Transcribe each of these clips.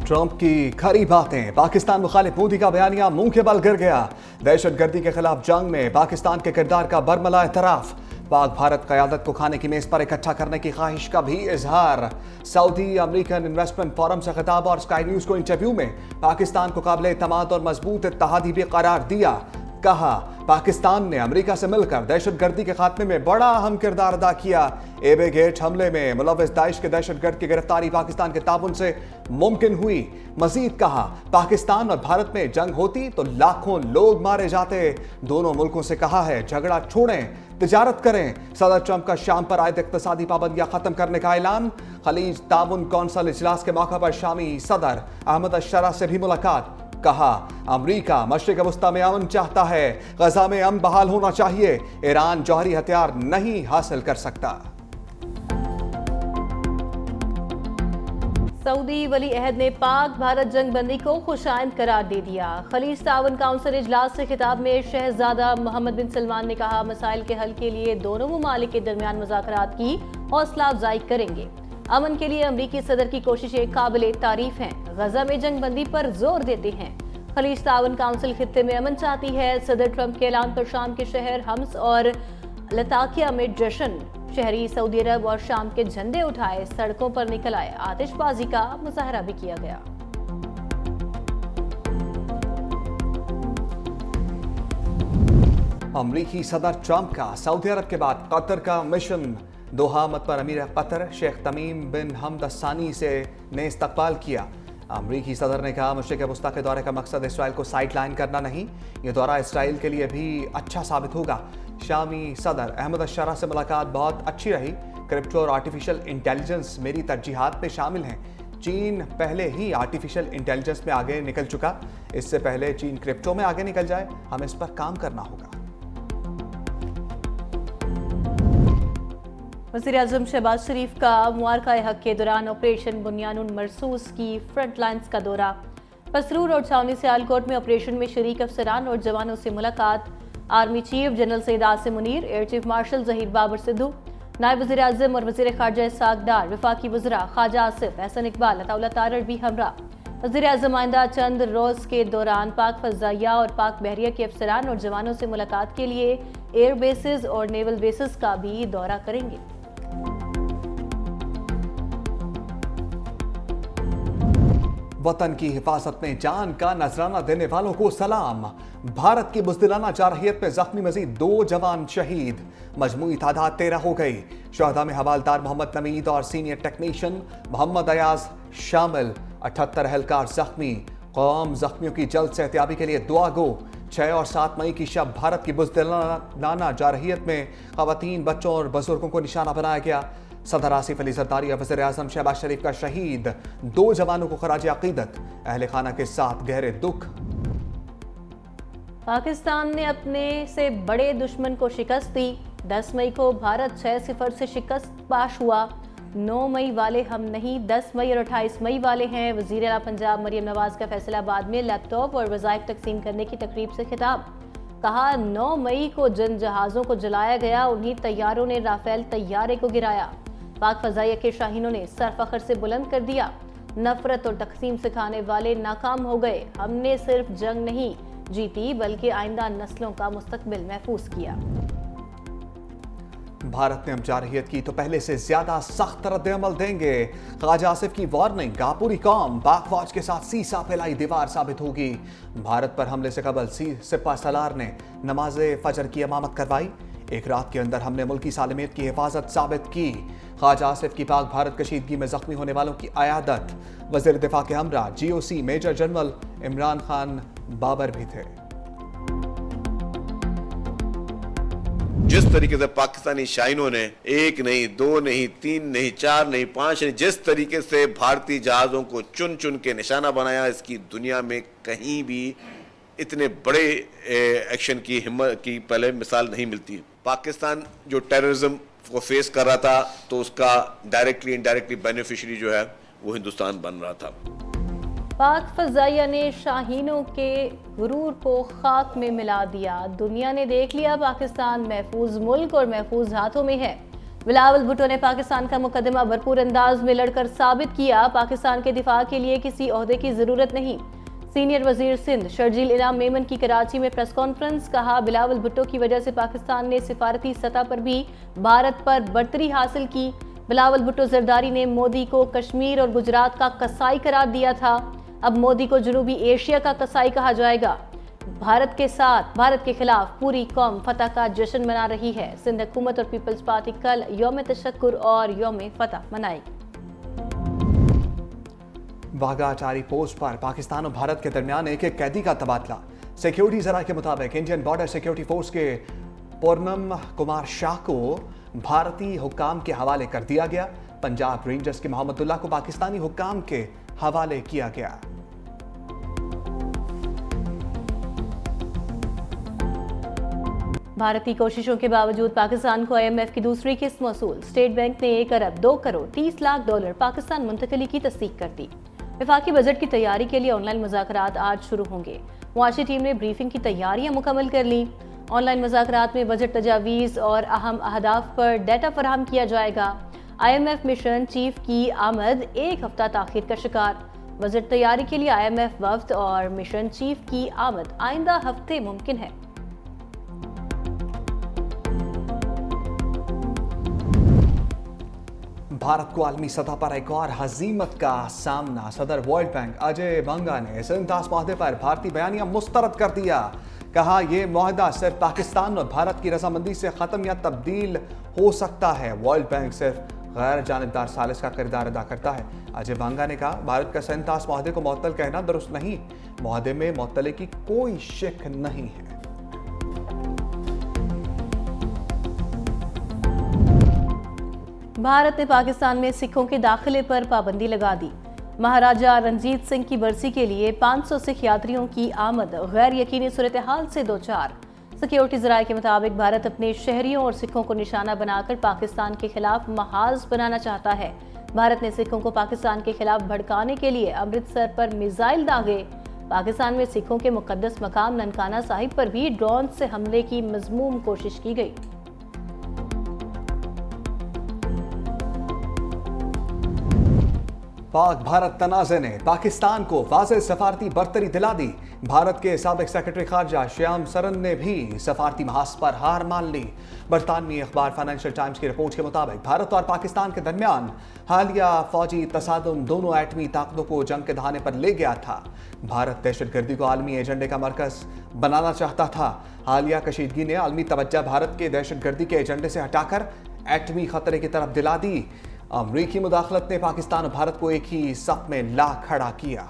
Trump की खरी बातें, पाकिस्तान मुखालिफ मोदी का बयानिया मुंह के बल गिर गया। दहशतगर्दी के खिलाफ जंग में पाकिस्तान के किरदार का बरमला एतराफ। पाक भारत क़यादत को खाने की मेज पर इकट्ठा करने की ख्वाहिश का भी इजहार। सऊदी अमेरिकन इन्वेस्टमेंट फोरम से खिताब और स्काई न्यूज को इंटरव्यू में पाकिस्तान को काबिल एतमाद और मजबूत इत्तेहादी भी करार दिया। कहा, पाकिस्तान ने अमेरिका से मिलकर दहशतगर्दी के खात्मे में बड़ा अहम किरदार अदा किया। एबे गेट हमले में मुलव्विस दाइश के दहशतगर्द की गिरफ्तारी पाकिस्तान के ताउन से मुमकिन हुई। मजीद कहा, पाकिस्तान और भारत में जंग होती तो लाखों लोग मारे जाते। दोनों मुल्कों से कहा है झगड़ा छोड़ें, तिजारत करें। सदर ट्रंप का शाम पर आयद इक्तसादी पाबंदियां खत्म करने का ऐलान। खलीज ताउन कौंसिल इजलास के मौके पर शामी सदर अहमद अशरा से भी मुलाकात। कहा, अमरीका मशरिक वस्ता में अमन चाहता है, गजा में अमन बहाल होना चाहिए। ईरान जौहरी हथियार नहीं हासिल कर सकता। सऊदी वली अहद ने पाक भारत जंग बंदी को खुशाइंद करार दे दिया। खलीज ताउन काउंसिल इजलास से खिताब में शहजादा मोहम्मद बिन सलमान ने कहा, मसाइल के हल के लिए दोनों ममालिक के दरमियान मुज़ाकरात की हौसला अफजाई करेंगे। अमन के लिए अमरीकी सदर की कोशिशें काबिले तारीफ हैं। गजा में जंग बंदी पर जोर देते हैं। खलीज ताउन काउंसिल खित्ते में अमन चाहती है। सदर ट्रंप के ऐलान पर शाम के शहर हम्स और लताकिया में जश्न। शहरी सऊदी अरब और शाम के झंडे उठाए सड़कों पर निकल आए। आतिशबाजी का मुजाहरा भी किया गया। अमरीकी सदर ट्रंप का सऊदी अरब के बाद कतर का मिशन। दोहा मत पर अमीर कतर शेख तमीम बिन हमद सानी से ने इस्तकबाल किया। अमरीकी सदर ने कहा, मशरिक़ वस्ता के दौरे का मकसद इसराइल को साइड लाइन करना नहीं, ये दौरा इसराइल के लिए भी अच्छा साबित होगा। शामी सदर अहमद अशरा से मुलाकात बहुत अच्छी रही। क्रिप्टो और आर्टिफिशियल इंटेलिजेंस मेरी तरजीहात में शामिल हैं। चीन पहले ही आर्टिफिशियल इंटेलिजेंस में आगे निकल चुका। इससे पहले चीन क्रिप्टो में आगे निकल जाए, हमें इस पर काम करना होगा। वज़ीर-ए-आज़म शहबाज शरीफ का मुबारका-ए-हक के दौरान ऑपरेशन बुनियानुन मरसूस की फ्रंट लाइन्स का दौरा। पसरूर और छावनी सियालकोट में ऑपरेशन में शरीक अफसरान और जवानों से मुलाकात। Army chief general Syed Asim Munir, air chief marshal Zaheer Babar Sidhu, नायब वज़ीर-ए-आज़म और वज़ीर ख़ारजा इस्हाक़ डार, वफ़ाक़ी वज़रा ख़्वाजा आसिफ, एहसन इकबाल, अताउल्लाह तारड़ भी हमरा। वज़ीर-ए-आज़म आइंदा चंद रोज़ के दौरान पाक फ़ज़ाइया और पाक बहरिया के अफसरान और जवानों से मुलाकात के लिए एयर बेसिस और नेवल बेसिस का भी दौरा करेंगे। वतन की हिफाजत में जान का नजराना देने वालों को सलाम। भारत की बुज़दिलाना जारहियत में जख्मी मजीद 2 जवान शहीद। मजमूई तादाद 13 हो गई। शहदा में हवालदार मोहम्मद नवीद और सीनियर टेक्नीशियन मोहम्मद अयाज शामिल। 78 एहलकार जख्मी। कौम जख्मियों की जल्द सेहतियाबी के लिए दुआ गो। 6 और 7 मई की शब भारत की बुज़दिलाना जारहियत में खवातीन, बच्चों और बुजुर्गों को निशाना बनाया गया। सदर आसिफ अली जरदारी और वज़ीर-ए-आज़म शहबाज शरीफ का शहीद। 2 जवानों को खराज अकीदत। अहले खाना के साथ गहरे दुख। पाकिस्तान ने अपने से बड़े दुश्मन को शिकस्त दी। 10 मई को भारत 6-0 से शिकस्त पाश हुआ। 9 मई वाले हम नहीं, 10 मई और 28 मई वाले हैं। वज़ीर आला पंजाब मरियम नवाज का फैसलाबाद में लैपटॉप और वज़ाइफ तकसीम करने की तकरीब से खिताब। कहा, 9 मई को जिन जहाज़ों को जलाया गया उन्हीं तैयारों ने राफेल तैयारे को गिराया। पाक फ़ज़ाइया के शाहीनों ने सर फ़ख्र से बुलंद कर दिया। नफरत और तकसीम सिखाने वाले नाकाम हो गए। हमने सिर्फ जंग नहीं जीती बल्कि आइंदा नस्लों का मुस्तकबिल महफूज किया। भारत ने अब जारहियत की तो पहले से ज्यादा सख्त रद्द-ए-अमल देंगे। ख्वाजा आसिफ की वार्निंग, पूरी कौम पाक फौज के साथ सीसा फैलाई दीवार साबित होगी। भारत पर हमले से कबल सिपा सलार ने नमाज फजर की इमामत करवाई। एक रात के अंदर हमने मुल्की सालमियत की हिफाजत साबित की। ख्वाजा आसिफ की पाक भारत कशीदगी में जख्मी होने वालों की आयादत। वज़ीर दिफा के हमरा GOC major general Imran Khan Babar भी थे। जिस तरीके से पाकिस्तानी शाहीनों ने 1 नहीं, 2 नहीं, 3 नहीं, 4 नहीं, 5 नहीं, जिस तरीके से भारतीय जहाजों को चुन चुन के निशाना बनाया, इसकी दुनिया में कहीं भी इतने बड़े एक्शन की हिम्मत की पहले मिसाल नहीं मिलती। पाकिस्तान जो टेररिज्म को फेस कर रहा था तो उसका डायरेक्टली इनडायरेक्टली बेनिफिशियरी जो है वो हिंदुस्तान बन रहा था। पाक फ़ज़ाइया ने शाहीनों के गुरूर को खाक में मिला दिया। दुनिया ने देख लिया पाकिस्तान महफूज मुल्क और महफूज हाथों में है। बिलावल भुट्टो ने पाकिस्तान का मुकदमा भरपूर अंदाज में लड़कर साबित किया, पाकिस्तान के दिफा के लिए किसी ओहदे की जरूरत नहीं। सीनियर वजीर सिंध शर्जील इनाम मेमन की कराची में प्रेस कॉन्फ्रेंस, कहा बिलावल भुट्टो की वजह से पाकिस्तान ने सिफारती सतह पर भी भारत पर बढ़तरी हासिल की। बिलावल भुट्टो जरदारी ने मोदी को कश्मीर और गुजरात का कसाई करार दिया था, अब मोदी को जनूबी एशिया का कसाई कहा जाएगा। भारत के खिलाफ पूरी कौम फतह का जश्न मना रही है। सिंध हुकूमत और पीपल्स पार्टी कल यौम तशक्कुर और यौम फतह मनाएगी। वाघा चारी पोस्ट पर पाकिस्तान और भारत के दरमियान एक कैदी का तबादला। सिक्योरिटी जरा के मुताबिक इंडियन बॉर्डर सिक्योरिटी फोर्स के पूर्णम कुमार शाह को भारतीय हुक्काम के हवाले कर दिया गया। पंजाब रेंजर्स के मोहम्मदुल्लाह को पाकिस्तानी हुक्काम के हवाले किया गया। भारतीय कोशिशों के बावजूद पाकिस्तान को IMF की दूसरी किस्त मौसूल। स्टेट बैंक ने 1 अरब 2 करोड़ 30 लाख डॉलर पाकिस्तान मुंतकली की तस्दीक कर दी। वफाकी बजट की तैयारी के लिए ऑनलाइन मुज़ाकरात आज शुरू होंगे। मुआशी टीम ने ब्रीफिंग की तैयारियां मुकम्मल कर ली। ऑनलाइन मुज़ाकरात में बजट तजावीज़ और अहम अहदाफ पर डेटा फराहम किया जाएगा। IMF मिशन चीफ की आमद 1 हफ्ता ताखीर का शिकार। बजट तैयारी के लिए IMF वफ्द और मिशन चीफ की आमद आइंदा हफ्ते मुमकिन है। भारत को आलमी सतह पर एक और हजीमत का सामना। सदर वर्ल्ड बैंक अजय बंगा ने सिंतास माहदे पर भारतीय बयानिया मुस्तरद कर दिया। कहा यह माहदा सिर्फ पाकिस्तान और भारत की रजामंदी से खत्म या तब्दील हो सकता है। वर्ल्ड बैंक सिर्फ गैर जानिबदार सालिस का किरदार अदा करता है। अजय बंगा ने कहा भारत का सिंतास माहदे को मुअत्तल कहना दुरुस्त नहीं। माहदे में मुअत्तले की कोई शिक नहीं है। भारत ने पाकिस्तान में सिखों के दाखिले पर पाबंदी लगा दी। महाराजा रंजीत सिंह की बरसी के लिए 500 सिख यात्रियों की आमद गैर यकीनी सूरत हाल से दो चार। सिक्योरिटी जराये के मुताबिक भारत अपने शहरियों और सिखों को निशाना बनाकर पाकिस्तान के खिलाफ महाज बनाना चाहता है। भारत ने सिखों को पाकिस्तान के खिलाफ भड़काने के लिए अमृतसर पर मिसाइल दागे। पाकिस्तान में सिखों के मुकद्दस मकाम ननकाना साहिब पर भी ड्रोन से हमले की मज़मूम कोशिश की गई। पाक भारत तनाज़े ने पाकिस्तान को वाज़ेह सफारती बरतरी दिला दी। भारत के साबिक सेक्रेटरी खारजा श्याम सरन ने भी सफारती महाज पर हार मान ली। बरतानवी अखबार फाइनेंशियल टाइम्स की रिपोर्ट के मुताबिक भारत और पाकिस्तान के दरमियान हालिया फौजी तसादुम दोनों एटमी ताकतों को जंग के दहाने पर ले गया था। भारत दहशतगर्दी को आलमी एजेंडे का मरकज बनाना चाहता था। हालिया कशीदगी ने आलमी तवज्जो भारत के दहशतगर्दी के एजेंडे से हटाकर एटमी खतरे की तरफ दिला दी। अमरीकी मुदाखलत ने पाकिस्तान और भारत को एक ही सफ में ला खड़ा किया।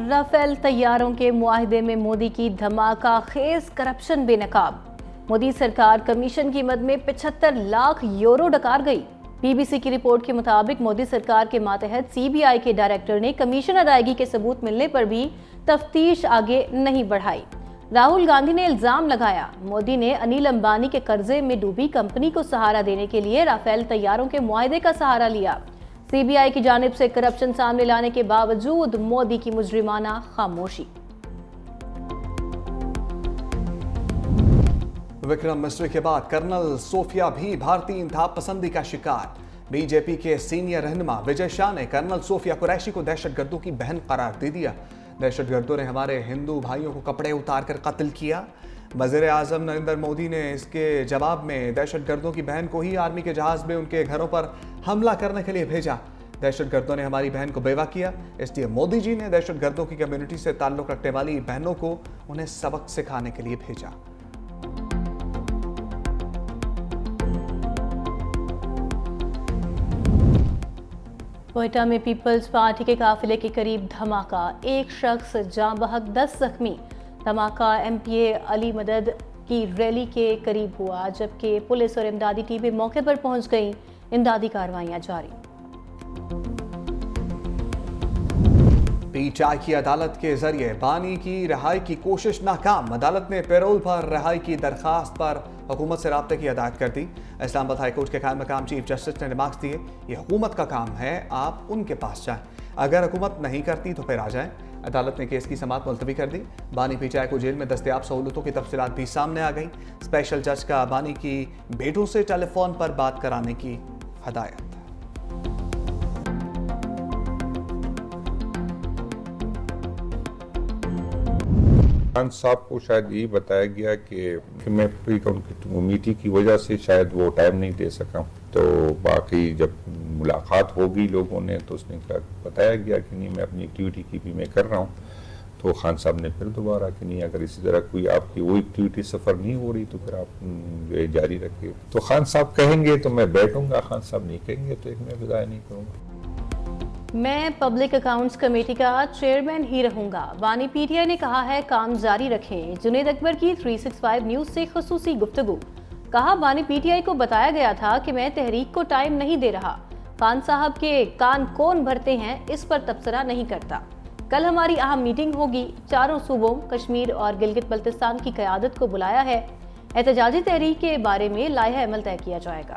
राफेल तैयारों के मुआहदे में मोदी की धमाका खेज करप्शन बेनकाब। मोदी सरकार कमीशन की मद में 75 लाख यूरो डकार गई। BBC की रिपोर्ट के मुताबिक मोदी सरकार के मातहत CBI के डायरेक्टर ने कमीशन अदायगी के सबूत मिलने पर भी तफ्तीश आगे नहीं बढ़ाई। राहुल गांधी ने इल्जाम लगाया मोदी ने अनिल अंबानी के कर्जे में डूबी कंपनी को सहारा देने के लिए राफेल तैयारों के मुआहदे का सहारा लिया। CBI की जानिब से करप्शन सामने लाने के बावजूद मोदी की मुजरिमाना खामोशी। विक्रम मिस्री के बाद कर्नल सोफिया भी भारतीय इंतहा पसंदी का शिकार। बीजेपी के सीनियर रहनुमा विजय शाह ने कर्नल सोफिया कुरैशी को दहशतगर्दों की बहन करार दे दिया। दहशतगर्दों ने हमारे हिंदू भाइयों को कपड़े उतार कर कत्ल किया। वज़ीर आज़म नरेंद्र मोदी ने इसके जवाब में दहशतगर्दों की बहन को ही आर्मी के जहाज में उनके घरों पर हमला करने के लिए भेजा। दहशतगर्दों ने हमारी बहन को बेवा किया, इसलिए मोदी जी ने दहशतगर्दों की कम्युनिटी से ताल्लुक रखने वाली बहनों को उन्हें सबक सिखाने के लिए भेजा। कोयटा में पीपल्स पार्टी के काफिले के करीब धमाका, एक शख्स जाँ बहक 10 जख्मी। धमाका MPA अली मदद की रैली के करीब हुआ, जबकि पुलिस और इमदादी टीमें मौके पर पहुंच गईं। इमदादी कार्रवाइयां जारी। PTI की अदालत के जरिए बानी की रिहाई की कोशिश नाकाम। अदालत ने पैरोल पर रिहाई की दरखास्त पर हुकूमत से राब्ते की हिदायत कर दी। इस्लामाबाद हाईकोर्ट के कायम मकाम चीफ जस्टिस ने रिमार्क्स दिए, ये हुकूमत का काम है, आप उनके पास जाएं, अगर हुकूमत नहीं करती तो फिर आ जाएं। अदालत ने केस की समाअत मुलतवी कर दी। बानी पीटीआई को जेल में दस्तयाब सहूलतों की तफसीलात भी सामने आ गई। स्पेशल जज का बानी की बेटों से टेलीफोन पर बात कराने की हदायत। खान साहब को शायद यही बताया गया कि मैं प्री कमिटी की वजह से शायद वो टाइम नहीं दे सका। तो बाकी जब मुलाकात होगी लोगों ने तो उसने बताया गया कि नहीं मैं अपनी एक्टिविटी की भी मैं कर रहा हूँ। तो खान साहब ने फिर दोबारा कि नहीं अगर इसी तरह कोई आपकी वो एक्टिविटी सफ़र नहीं हो रही तो फिर आप जो है जारी रखिए। तो खान साहब कहेंगे तो मैं बैठूंगा, खान साहब नहीं कहेंगे तो एक मैं विदाई नहीं करूँगा। मैं पब्लिक अकाउंट्स कमेटी का चेयरमैन ही रहूंगा। बानी पीटीआई ने कहा है काम जारी रखें। जुनेद अकबर की 365 न्यूज से खुसूसी गुफ्तगू। कहा बानी पीटीआई को बताया गया था कि मैं तहरीक को टाइम नहीं दे रहा। खान साहब के कान कौन भरते हैं इस पर तबसरा नहीं करता। कल हमारी अहम मीटिंग होगी। चारों सूबों कश्मीर और गिलगित बल्तिस्तान की क़यादत को बुलाया है। एहतजाजी तहरीक के बारे में लाइहा अमल तय किया जाएगा।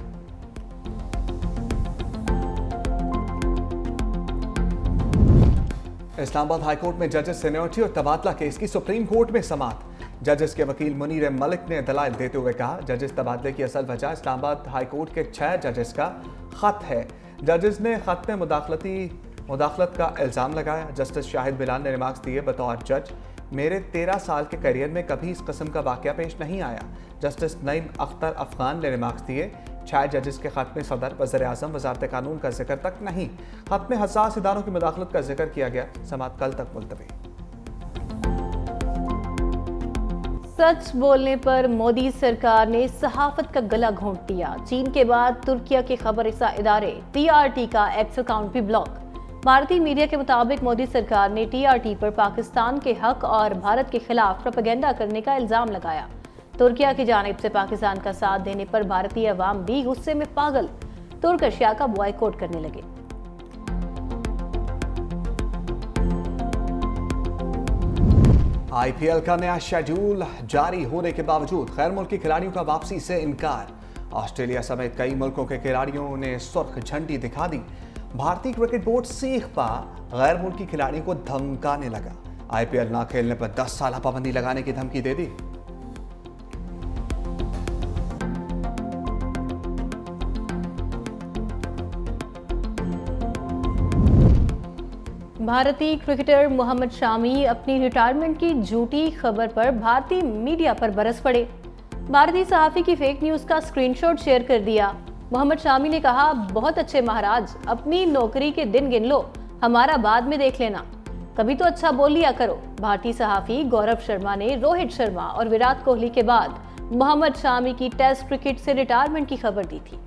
इस्लामाबाद हाईकोर्ट में जजेस सीनियरिटी और तबादला केस की सुप्रीम कोर्ट में समाअत। जजेस के वकील मुनीर मलिक ने दलाइल देते हुए कहा जजेस तबादले की असल वजह इस्लामाबाद हाईकोर्ट के 6 जजेस का खत है। जजेस ने खत में मुदाखलत का इल्ज़ाम लगाया। जस्टिस शाहिद बिलाल ने रिमार्क्स दिए बतौर जज मेरे 13 साल के करियर में कभी इस किस्म का वाक़या पेश नहीं आया। जस्टिस नईम अख्तर अफगान ने रिमार्क्स दिए 6 जजेस के खत में सदर, वज़ीर-ए-आज़म, वज़ारत कानून का जिक्र तक नहीं। खत में हसास इदारों की मुदाखलत का जिक्र किया गया। समाअत कल तक मुलतवी। सच बोलने पर मोदी सरकार ने सहाफत का गला घोंट दिया। चीन के बाद तुर्किया के खबररसा इदारे TRT का एक्स अकाउंट भी ब्लॉक। भारतीय मीडिया के मुताबिक मोदी सरकार ने TRT पर पाकिस्तान के हक और भारत के खिलाफ प्रोपेगेंडा करने का इल्जाम लगाया। तुर्किया की जानिब से पाकिस्तान का साथ देने पर भारतीय अवाम भी गुस्से में पागल तुर्क अशिया का बॉयकॉट करने लगे। IPL का नया शेड्यूल जारी होने के बावजूद गैर मुल्की खिलाड़ियों का वापसी से इनकार। ऑस्ट्रेलिया समेत कई मुल्कों के खिलाड़ियों ने सुर्ख झंडी दिखा दी। भारतीय क्रिकेट बोर्ड सीख पा गैर मुल्की खिलाड़ियों को धमकाने लगा। IPL ना खेलने पर 10 साल पाबंदी लगाने की धमकी दे दी। भारतीय क्रिकेटर मोहम्मद शामी अपनी रिटायरमेंट की झूठी खबर पर भारतीय मीडिया पर बरस पड़े। भारतीय सहाफी की फेक न्यूज का स्क्रीनशॉट शेयर कर दिया। मोहम्मद शामी ने कहा बहुत अच्छे महाराज, अपनी नौकरी के दिन गिन लो, हमारा बाद में देख लेना, कभी तो अच्छा बोल लिया करो। भारतीय सहाफी गौरव शर्मा ने रोहित शर्मा और विराट कोहली के बाद मोहम्मद शामी की टेस्ट क्रिकेट से रिटायरमेंट की खबर दी थी।